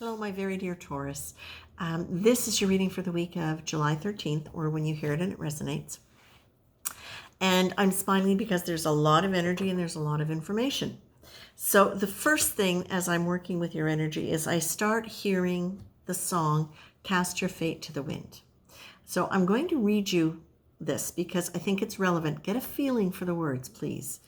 Hello, my very dear Taurus. This is your reading for the week of July 13th, or when you hear it and it resonates. And I'm smiling because there's a lot of energy and there's a lot of information. So the first thing as I'm working with your energy is I start hearing the song, Cast Your Fate to the Wind. So I'm going to read you this because I think it's relevant. Get a feeling for the words, please.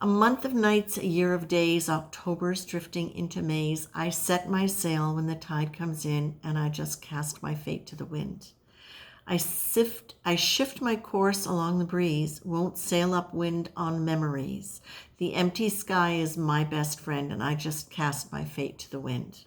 A month of nights, a year of days, October's drifting into May's. I set my sail when the tide comes in, and I just cast my fate to the wind. I shift my course along the breeze, won't sail upwind on memories. The empty sky is my best friend, and I just cast my fate to the wind.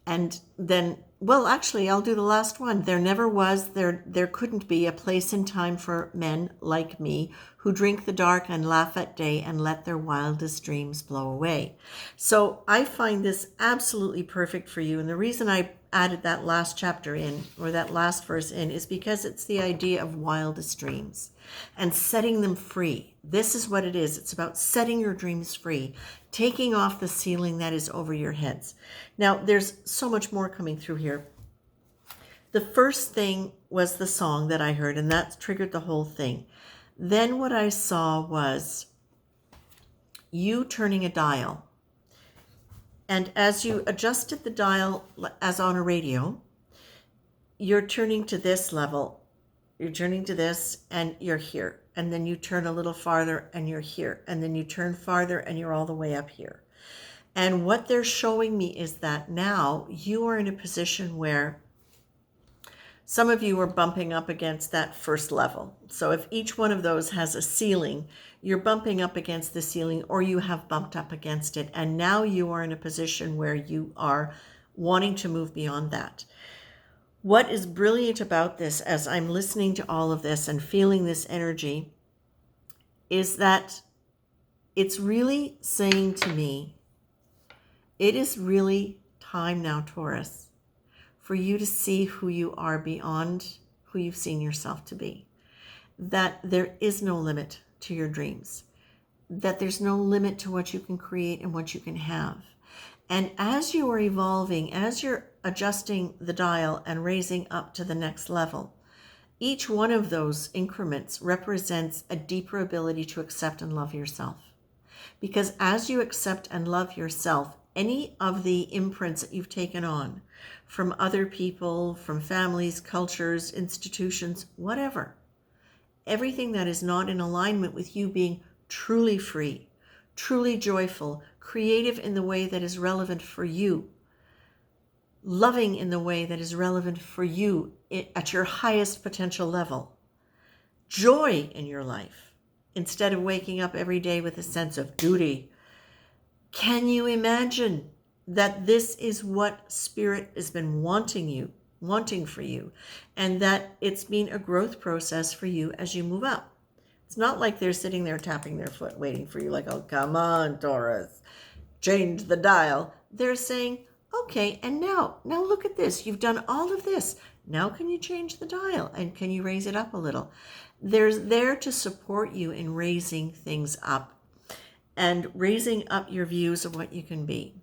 And then, well, actually, I'll do the last one. There never was, there couldn't be a place and time for men like me who drink the dark and laugh at day and let their wildest dreams blow away. So I find this absolutely perfect for you. And the reason I added that last chapter in, or that last verse in, is because it's the idea of wildest dreams and setting them free. This is what it is. It's about setting your dreams free, taking off the ceiling that is over your heads. Now, there's so much more coming through here. The first thing was the song that I heard, and that triggered the whole thing. Then what I saw was you turning a dial. And as you adjusted the dial as on a radio, you're turning to this level. You're turning to this and you're here. And then you turn a little farther and you're here. And then you turn farther and you're all the way up here. And what they're showing me is that now you are in a position where some of you are bumping up against that first level. So if each one of those has a ceiling, you're bumping up against the ceiling or you have bumped up against it. And now you are in a position where you are wanting to move beyond that. What is brilliant about this, as I'm listening to all of this and feeling this energy, is that it's really saying to me, it is really time now, Taurus, for you to see who you are beyond who you've seen yourself to be. That there is no limit to your dreams. That there's no limit to what you can create and what you can have. And as you are evolving, as you're adjusting the dial and raising up to the next level, each one of those increments represents a deeper ability to accept and love yourself. Because as you accept and love yourself, any of the imprints that you've taken on from other people, from families, cultures, institutions, whatever, everything that is not in alignment with you being truly free, truly joyful, creative in the way that is relevant for you, loving in the way that is relevant for you at your highest potential level, joy in your life, instead of waking up every day with a sense of duty. Can you imagine that this is what Spirit has been wanting for you, and that it's been a growth process for you as you move up? It's not like they're sitting there tapping their foot waiting for you like, oh, come on, Taurus, change the dial. They're saying, okay, and now look at this. You've done all of this. Now can you change the dial and can you raise it up a little? They're there to support you in raising things up and raising up your views of what you can be.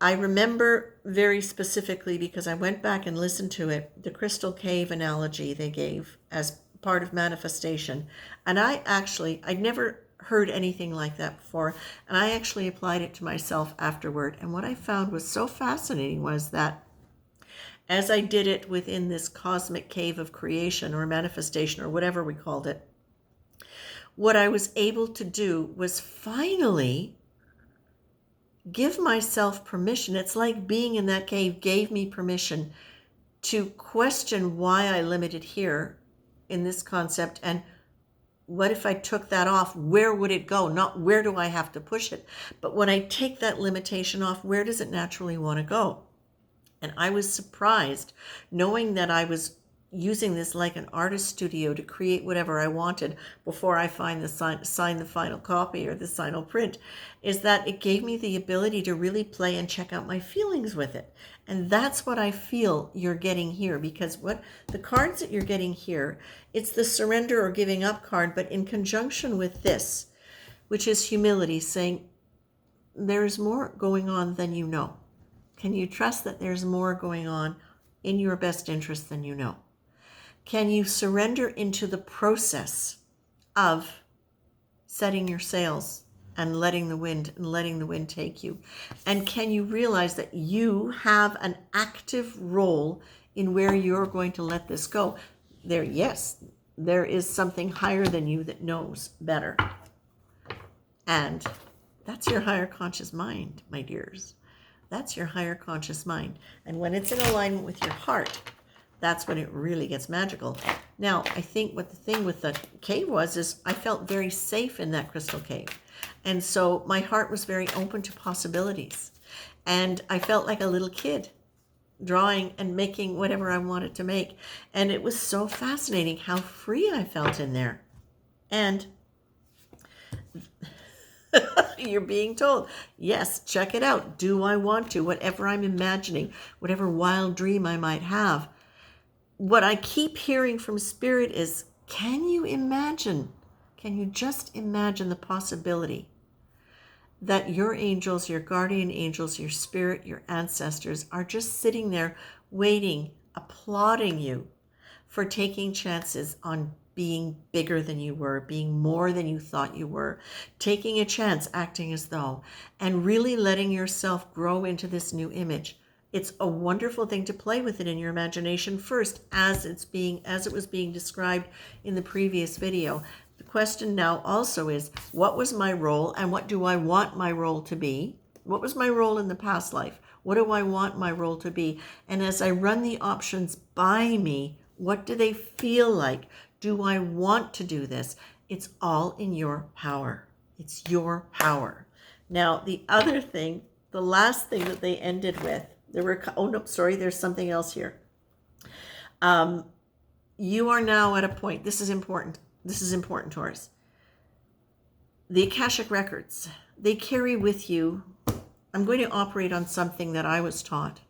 I remember very specifically, because I went back and listened to it, the crystal cave analogy they gave as part of manifestation. And I'd never heard anything like that before. And I actually applied it to myself afterward. And what I found was so fascinating was that as I did it within this cosmic cave of creation or manifestation or whatever we called it, what I was able to do was finally give myself permission. It's like being in that cave gave me permission to question why I limited here in this concept, and what if I took that off? Where would it go? Not where do I have to push it, but when I take that limitation off, where does it naturally want to go? And I was surprised knowing that I was using this like an artist studio to create whatever I wanted before I sign the final copy or the final print, is that it gave me the ability to really play and check out my feelings with it. And that's what I feel you're getting here, because what the cards that you're getting here, it's the surrender or giving up card, but in conjunction with this, which is humility, saying, there's more going on than you know? Can you trust that there's more going on in your best interest than you know? Can you surrender into the process of setting your sails and letting the wind take you? And can you realize that you have an active role in where you're going to let this go? Yes, there is something higher than you that knows better. And that's your higher conscious mind, my dears. That's your higher conscious mind. And when it's in alignment with your heart, that's when it really gets magical. Now, I think what the thing with the cave is I felt very safe in that crystal cave. And so my heart was very open to possibilities. And I felt like a little kid drawing and making whatever I wanted to make. And it was so fascinating how free I felt in there. And you're being told, yes, check it out. Do I want to? Whatever I'm imagining, whatever wild dream I might have. What I keep hearing from Spirit is, can you imagine? Can you just imagine the possibility that your angels, your guardian angels, your spirit, your ancestors are just sitting there waiting, applauding you for taking chances on being bigger than you were, being more than you thought you were, taking a chance, acting as though, and really letting yourself grow into this new image. It's a wonderful thing to play with it in your imagination first, as it was being described in the previous video. The question now also is, what was my role and what do I want my role to be? What was my role in the past life? What do I want my role to be? And as I run the options by me, what do they feel like? Do I want to do this? It's all in your power. It's your power. Now, the other thing, the last thing that they ended with, there's something else here. You are now at a point, this is important, Taurus. The Akashic Records, they carry with you, I'm going to operate on something that I was taught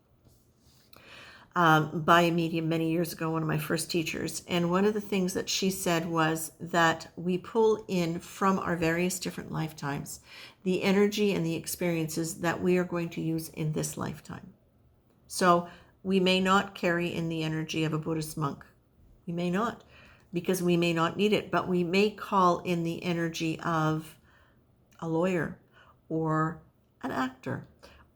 by a medium many years ago, one of my first teachers. And one of the things that she said was that we pull in from our various different lifetimes the energy and the experiences that we are going to use in this lifetime. So we may not carry in the energy of a Buddhist monk. We may not, because we may not need it, but we may call in the energy of a lawyer or an actor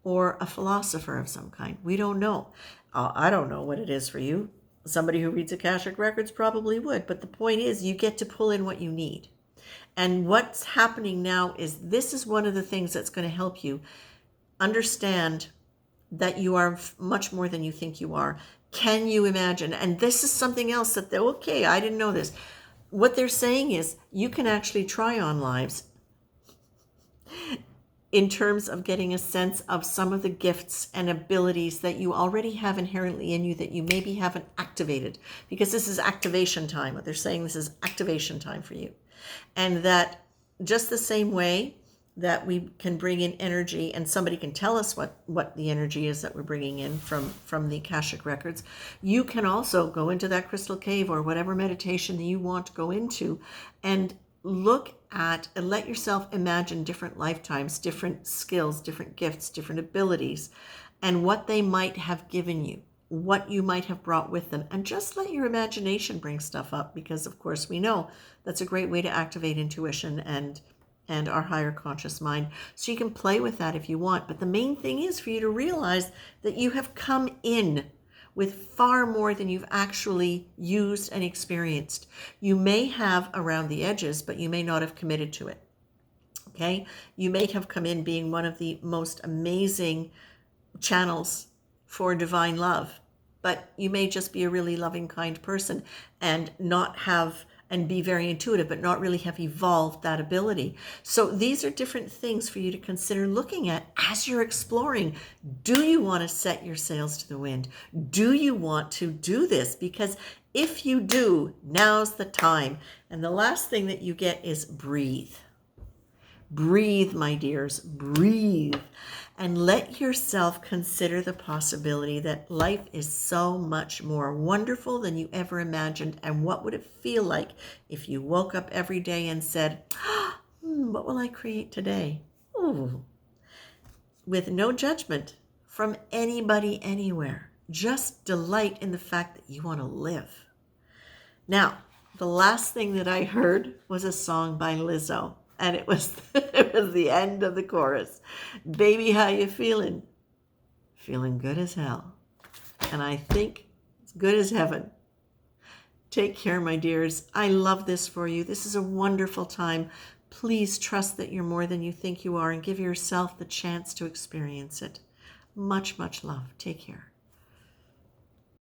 or a philosopher of some kind. We don't know. I don't know what it is for you. Somebody who reads Akashic Records probably would, but the point is you get to pull in what you need. And what's happening now is this is one of the things that's going to help you understand that you are much more than you think you are. Can you imagine? And this is something else that okay, I didn't know this. What they're saying is you can actually try on lives in terms of getting a sense of some of the gifts and abilities that you already have inherently in you that you maybe haven't activated, because this is activation time. What they're saying, this is activation time for you. And that just the same way that we can bring in energy and somebody can tell us what the energy is that we're bringing in from the Akashic Records, you can also go into that crystal cave or whatever meditation that you want to go into and look at and let yourself imagine different lifetimes, different skills, different gifts, different abilities, and what they might have given you, what you might have brought with them. And just let your imagination bring stuff up, because of course we know that's a great way to activate intuition and our higher conscious mind. So you can play with that if you want. But the main thing is for you to realize that you have come in with far more than you've actually used and experienced. You may have around the edges, but you may not have committed to it. Okay? You may have come in being one of the most amazing channels for divine love, but you may just be a really loving, kind person and be very intuitive, but not really have evolved that ability. So these are different things for you to consider looking at as you're exploring. Do you want to set your sails to the wind? Do you want to do this? Because if you do, now's the time. And the last thing that you get is breathe. Breathe, my dears, breathe. And let yourself consider the possibility that life is so much more wonderful than you ever imagined. And what would it feel like if you woke up every day and said, what will I create today? Ooh. with no judgment from anybody anywhere. Just delight in the fact that you want to live. Now, the last thing that I heard was a song by Lizzo, and it was it was the end of the chorus. Baby, how you feeling? Feeling good as hell. And I think it's good as heaven. Take care, my dears. I love this for you. This is a wonderful time. Please trust that you're more than you think you are and give yourself the chance to experience it. Much, much love. Take care.